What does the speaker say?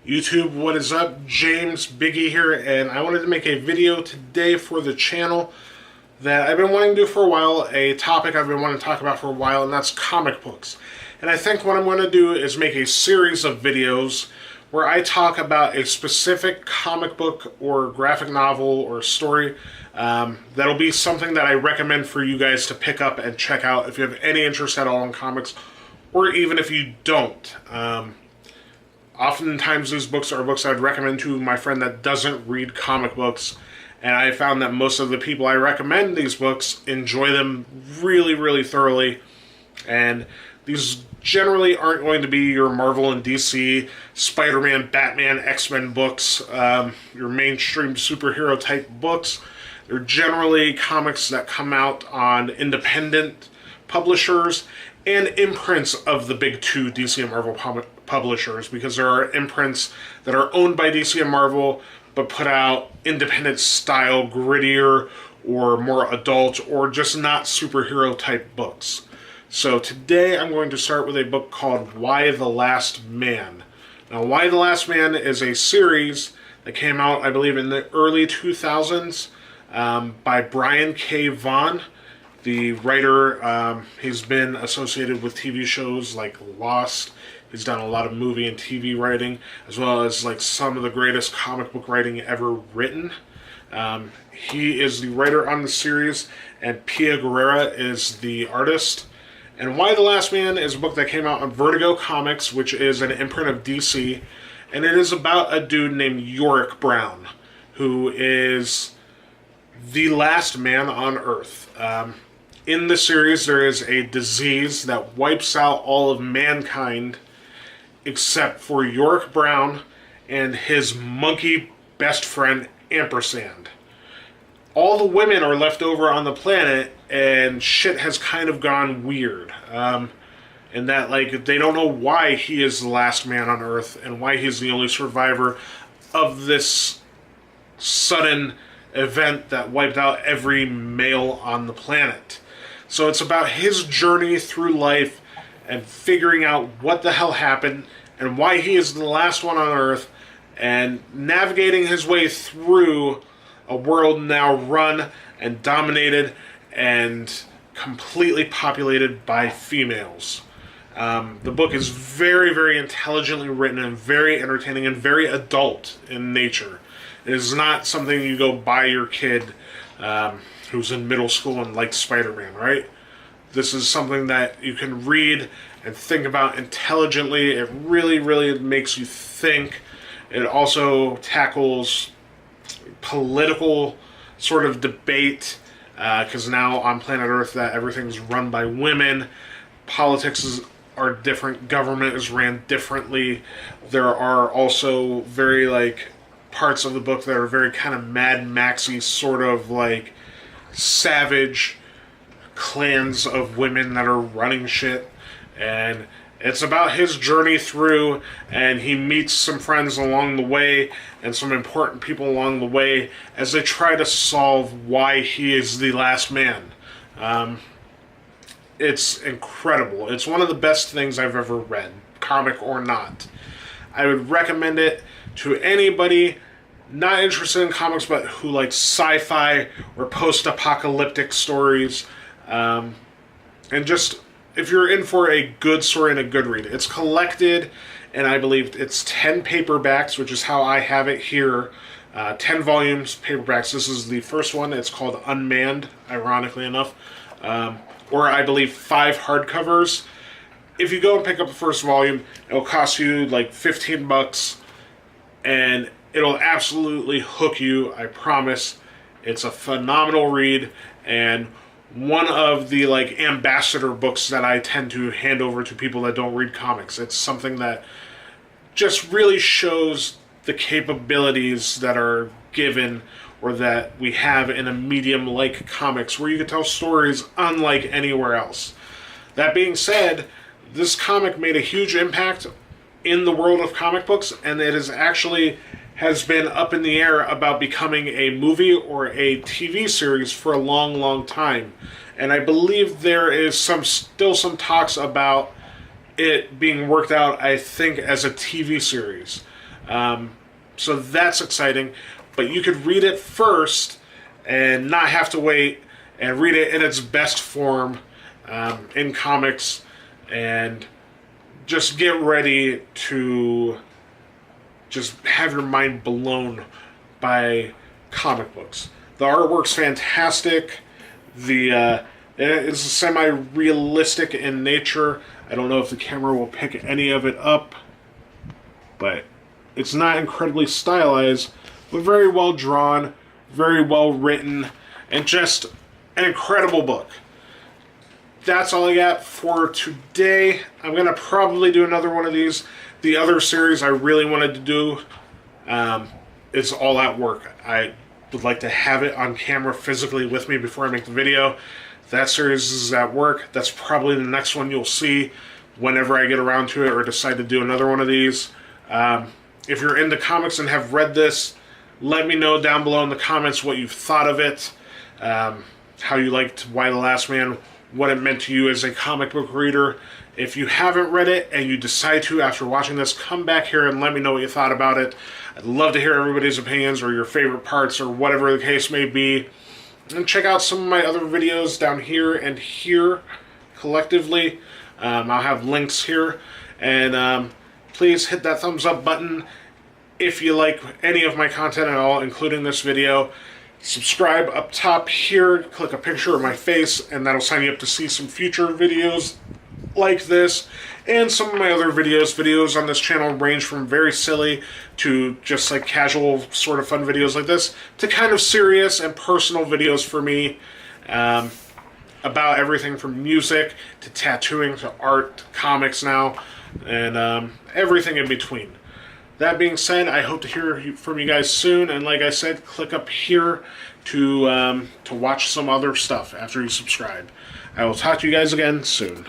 YouTube, what is up? James Biggie here, and I wanted to make a video today for the channel that I've been wanting to do for a while, a topic I've been wanting to talk about for a while, and that's comic books. And I think what I'm going to do is make a series of videos where I talk about a specific comic book or graphic novel or story. That'll be something that I recommend for you guys to pick up and check out if you have any interest at all in comics, or even if you don't. Oftentimes these books are books I'd recommend to my friend that doesn't read comic books, and I found that most of the people I recommend these books enjoy them really, really thoroughly. And these generally aren't going to be your Marvel and DC, Spider-Man, Batman, X-Men books, your mainstream superhero type books. They're generally comics that come out on independent publishers and imprints of the big two, DC and Marvel publishers, because there are imprints that are owned by DC and Marvel but put out independent style, grittier or more adult or just not superhero type books. So today I'm going to start with a book called Y the Last Man. Now, Y the Last Man is a series that came out, I believe, in the early 2000s by Brian K. Vaughn. The writer, he's been associated with TV shows like Lost. He's done a lot of movie and TV writing, as well as like some of the greatest comic book writing ever written. He is the writer on the series, and Pia Guerra is the artist. And Y the Last Man is a book that came out on Vertigo Comics, which is an imprint of DC, and it is about a dude named Yorick Brown, who is the last man on Earth. In the series, there is a disease that wipes out all of mankind except for Yorick Brown and his monkey best friend, Ampersand. All the women are left over on the planet, and shit has kind of gone weird. And that, like, they don't know why he is the last man on Earth and why he's the only survivor of this sudden event that wiped out every male on the planet. So it's about his journey through life and figuring out what the hell happened and why he is the last one on Earth, and navigating his way through a world now run and dominated and completely populated by females. The book is very, very intelligently written and very entertaining and very adult in nature. It is not something you go buy your kid who's in middle school and likes Spider-Man, right? This is something that you can read and think about intelligently. It really, really makes you think. It also tackles political sort of debate, because now on planet Earth that everything's run by women. Politics are different. Government is ran differently. There are also very, like, parts of the book that are very kind of Mad Maxy, sort of like savage clans of women that are running shit. And it's about his journey through, and he meets some friends along the way and some important people along the way as they try to solve why he is the last man. It's incredible. It's one of the best things I've ever read, comic or not. I would recommend it to anybody not interested in comics but who likes sci-fi or post-apocalyptic stories. And just, if you're in for a good story and a good read. It's collected, and I believe it's 10 paperbacks, which is how I have it here. 10 volumes, paperbacks. This is the first one. It's called Unmanned, ironically enough. Or I believe 5 hardcovers. If you go and pick up the first volume, it'll cost you like $15, and it'll absolutely hook you, I promise. It's a phenomenal read, and one of the like ambassador books that I tend to hand over to people that don't read comics. It's something that just really shows the capabilities that are given or that we have in a medium like comics, where you can tell stories unlike anywhere else. That being said, this comic made a huge impact in the world of comic books, and it is actually has been up in the air about becoming a movie or a TV series for a long, long time. And I believe there is still some talks about it being worked out, I think, as a TV series. So that's exciting. But you could read it first and not have to wait and read it in its best form in comics, and just get ready to just have your mind blown by comic books. The artwork's fantastic. It's semi-realistic in nature. I don't know if the camera will pick any of it up, but it's not incredibly stylized, but very well drawn, very well written, and just an incredible book. That's all I got for today. I'm going to probably do another one of these. The other series I really wanted to do is All Out Work. I would like to have it on camera physically with me before I make the video. That series is at work. That's probably the next one you'll see whenever I get around to it or decide to do another one of these. If you're into comics and have read this, let me know down below in the comments what you've thought of it, how you liked Y the Last Man, what it meant to you as a comic book reader. If you haven't read it and you decide to after watching this, come back here and let me know what you thought about it. I'd love to hear everybody's opinions or your favorite parts or whatever the case may be. And check out some of my other videos down here and here collectively. I'll have links here. And please hit that thumbs up button if you like any of my content at all, including this video. Subscribe up top here, click a picture of my face, and that'll sign you up to see some future videos like this and some of my other videos. Videos on this channel range from very silly to just like casual sort of fun videos like this to kind of serious and personal videos for me about everything from music to tattooing to art to comics now and everything in between. That being said, I hope to hear from you guys soon, and like I said, click up here to watch some other stuff after you subscribe. I will talk to you guys again soon.